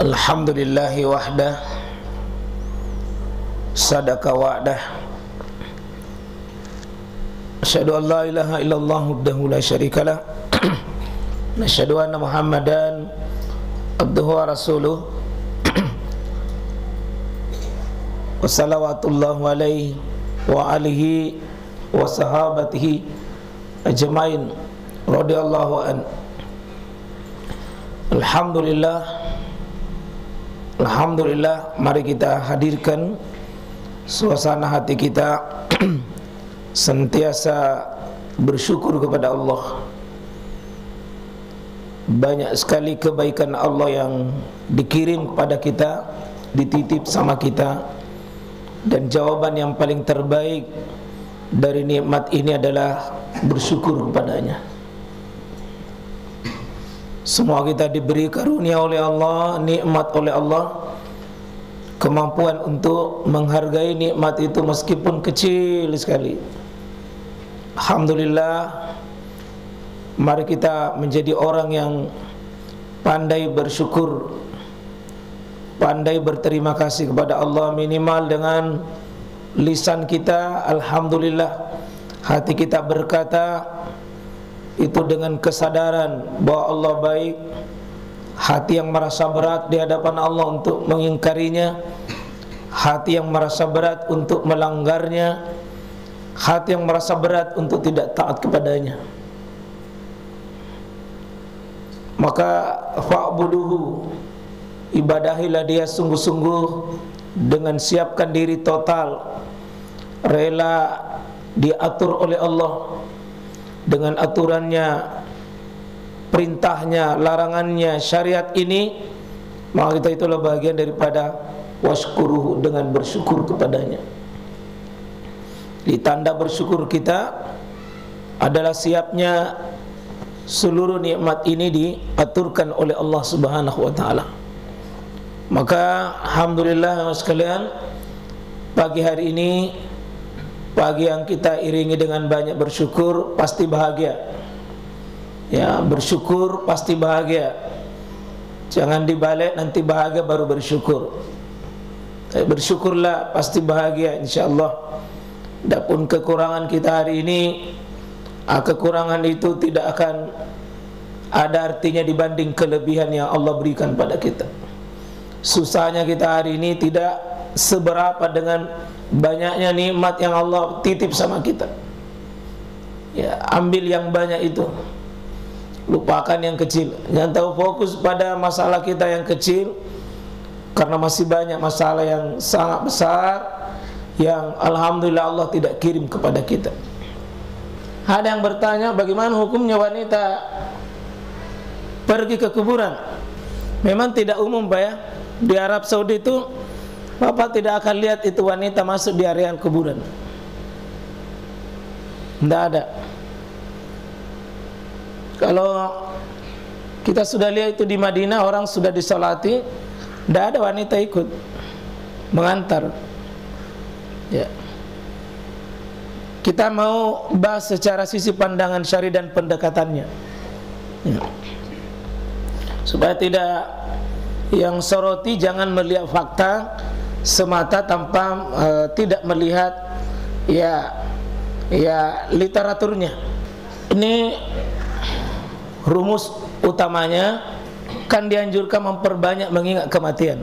Alhamdulillahi wahdah, sadaka wa'dah, asyhadu an la ilaha illallah wahdahu la syarikalah, asyhadu anna Muhammadan abduhu wa rasuluh, wa salawatullahu alaihi wa alihi wa sahabatihi ajmain radhiyallahu an. Alhamdulillah, mari kita hadirkan suasana hati kita sentiasa bersyukur kepada Allah. Banyak sekali kebaikan Allah yang dikirim kepada kita, dititip sama kita, dan jawaban yang paling terbaik dari nikmat ini adalah bersyukur kepadanya. Semua kita diberi karunia oleh Allah, nikmat oleh Allah, kemampuan untuk menghargai nikmat itu meskipun kecil sekali. Alhamdulillah, mari kita menjadi orang yang pandai bersyukur, pandai berterima kasih kepada Allah, minimal dengan lisan kita alhamdulillah, hati kita berkata itu dengan kesadaran bahwa Allah baik, hati yang merasa berat di hadapan Allah untuk mengingkarinya, hati yang merasa berat untuk melanggarnya, hati yang merasa berat untuk tidak taat kepadanya. Maka fa'buduhu, ibadahilah dia sungguh-sungguh dengan siapkan diri total, rela diatur oleh Allah dengan aturannya, perintahnya, larangannya, syariat ini. Maka kita itulah bagian daripada washkuruhu, dengan bersyukur kepadanya. Di tanda bersyukur kita adalah siapnya seluruh nikmat ini diaturkan oleh Allah Subhanahu wa taala. Maka alhamdulillah sekalian, pagi hari ini pagi yang kita iringi dengan banyak bersyukur, pasti bahagia. Ya, bersyukur pasti bahagia. Jangan dibalik nanti bahagia baru bersyukur. Bersyukurlah pasti bahagia insyaallah. Adapun kekurangan kita hari ini, kekurangan itu tidak akan ada artinya dibanding kelebihan yang Allah berikan pada kita. Susahnya kita hari ini tidak seberapa dengan banyaknya nikmat yang Allah titip sama kita. Ya, ambil yang banyak itu, lupakan yang kecil. Jangan tahu fokus pada masalah kita yang kecil, karena masih banyak masalah yang sangat besar yang alhamdulillah Allah tidak kirim kepada kita. Ada yang bertanya, bagaimana hukumnya wanita pergi ke kuburan? Memang tidak umum Pak ya. Di Arab Saudi itu Bapak tidak akan lihat itu wanita masuk di area kuburan. Tidak ada. Kalau kita sudah lihat itu di Madinah, orang sudah disolati, tidak ada wanita ikut mengantar. Ya. Kita mau bahas secara sisi pandangan syari dan pendekatannya, ya. Supaya tidak yang soroti, jangan melihat fakta semata tanpa tidak melihat literaturnya. Ini rumus utamanya, kan dianjurkan memperbanyak mengingat kematian.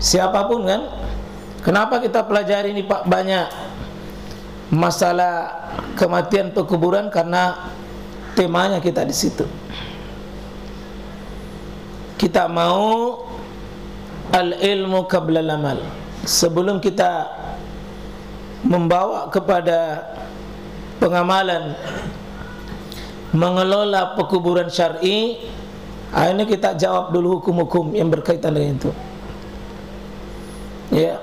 Siapapun kan. Kenapa kita pelajari ini Pak banyak masalah kematian pekuburan? Karena temanya kita di situ. Kita mau al-ilmu qabla al-amal. Sebelum kita membawa kepada pengamalan mengelola pekuburan syar'i, ini kita jawab dulu hukum-hukum yang berkaitan dengan itu. Ya.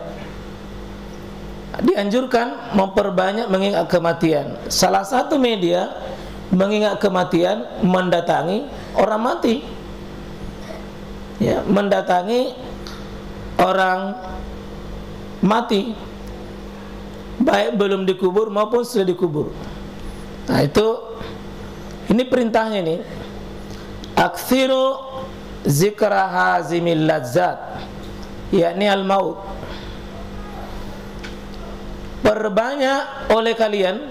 Dianjurkan memperbanyak mengingat kematian. Salah satu media mengingat kematian, mendatangi orang mati. Ya, mendatangi orang mati, baik belum dikubur maupun sudah dikubur. Nah itu, ini perintahnya nih. Aktsiru zikra hazimil lazzat, yakni al-maut. Perbanyak oleh kalian,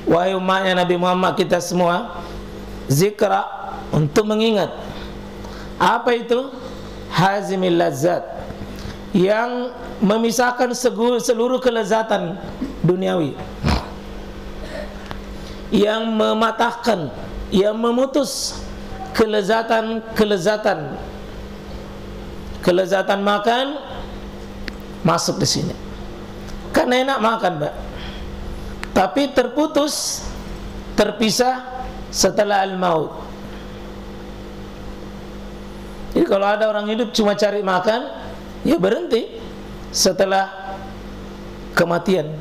wahai umatnya Nabi Muhammad, kita semua, zikra, untuk mengingat. Apa itu? Hazimil lazzat, yang memisahkan seluruh kelezatan duniawi, yang mematahkan, yang memutus kelezatan makan masuk di sini. Kan enak makan, Mbak, tapi terputus, terpisah setelah al-maut. Jadi kalau ada orang hidup cuma cari makan, ya berhenti setelah kematian.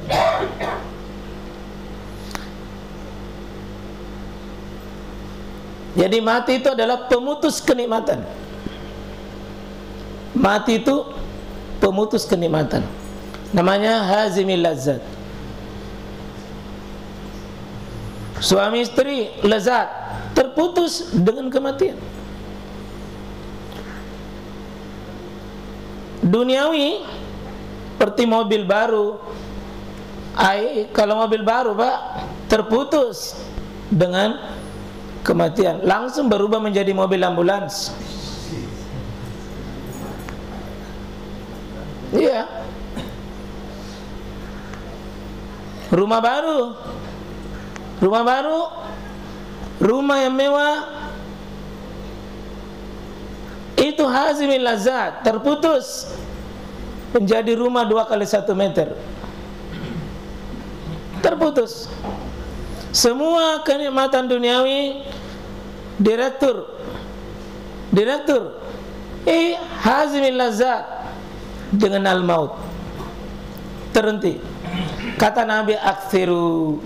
Jadi mati itu adalah pemutus kenikmatan. Mati itu pemutus kenikmatan. Namanya hazimil lazzat. Suami istri lezat terputus dengan kematian. Duniawi seperti mobil baru. Kalau mobil baru, Pak, terputus dengan kematian, langsung berubah menjadi mobil ambulans. Iya. Rumah baru, rumah yang mewah, itu hazimil lazzat, terputus menjadi rumah 2 kali 1 meter. Terputus. Semua kenikmatan duniawi, direktur, hazimil lazzat, dengan al-maut terhenti. Kata Nabi, aksiru,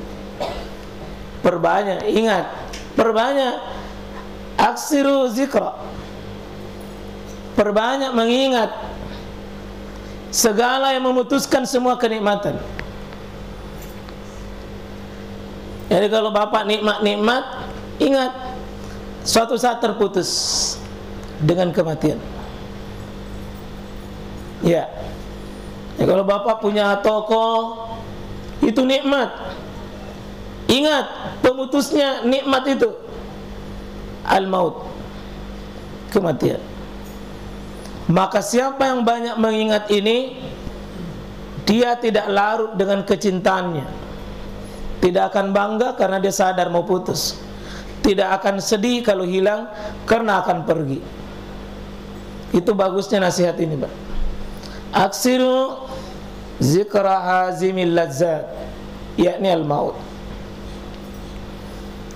perbanyak, ingat, perbanyak, aksiru zikra, perbanyak mengingat segala yang memutuskan semua kenikmatan. Jadi kalau Bapak nikmat, ingat, suatu saat terputus dengan kematian. Ya. Kalau Bapak punya toko, itu nikmat. Ingat, pemutusnya nikmat itu al-maut, kematian. Maka siapa yang banyak mengingat ini, dia tidak larut dengan kecintaannya, tidak akan bangga karena dia sadar mau putus, tidak akan sedih kalau hilang karena akan pergi. Itu bagusnya nasihat ini, Pak. Aksiru zikra hazimil lazzat, yakni al-maut.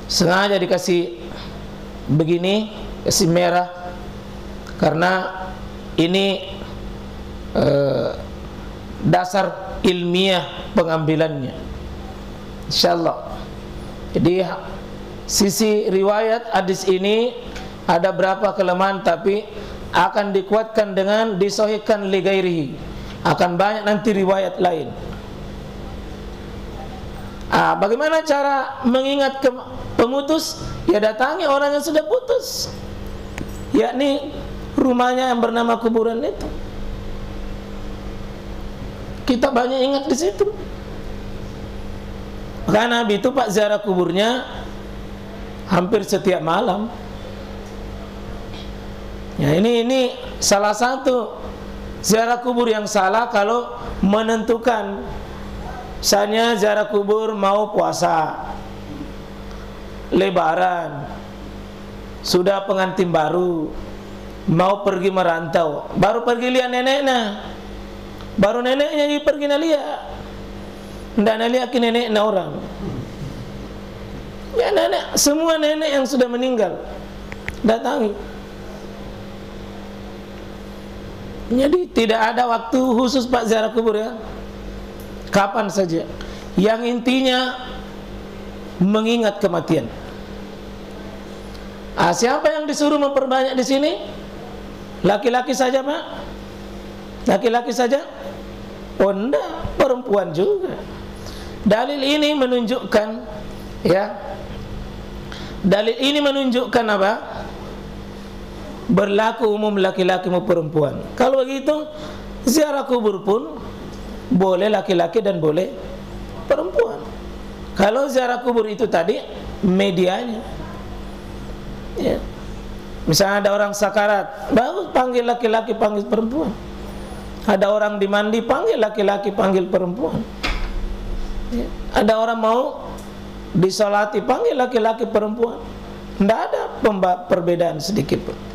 Sengaja dikasih begini, kasih merah, karena ini dasar ilmiah pengambilannya, insyaallah. Jadi sisi riwayat hadis ini ada berapa kelemahan, tapi akan dikuatkan dengan disahihkan li ghairihi. Akan banyak nanti riwayat lain. Bagaimana cara mengingat pemutus? Ya datangi orang yang sudah putus, yakni rumahnya yang bernama kuburan itu. Kita banyak ingat di situ. Karena Nabi itu, Pak, ziarah kuburnya hampir setiap malam. Ya, ini salah satu ziarah kubur yang salah kalau menentukan. Misalnya ziarah kubur mau puasa, Lebaran, sudah pengantin baru, mau pergi merantau, baru pergi lihat neneknya, baru neneknya pergi lihat, ndak lihat ke neneknya orang. Ya nenek, semua nenek yang sudah meninggal datangi. Jadi tidak ada waktu khusus, Pak, ziarah kubur, ya. Kapan saja. Yang intinya mengingat kematian. Siapa yang disuruh memperbanyak di sini? Laki-laki saja, Pak? Laki-laki saja? Oh enggak, perempuan juga. Dalil ini menunjukkan, ya. Dalil ini menunjukkan apa? berlaku umum laki-laki maupun perempuan. Kalau begitu, ziarah kubur pun boleh laki-laki dan boleh perempuan. Kalau ziarah kubur itu tadi medianya, ya. Misalnya ada orang sakarat, bagus panggil laki-laki, panggil perempuan. Ada orang dimandi, panggil laki-laki, panggil perempuan. Ya. Ada orang mau disolati, panggil laki-laki, perempuan. Tidak ada perbedaan sedikit pun.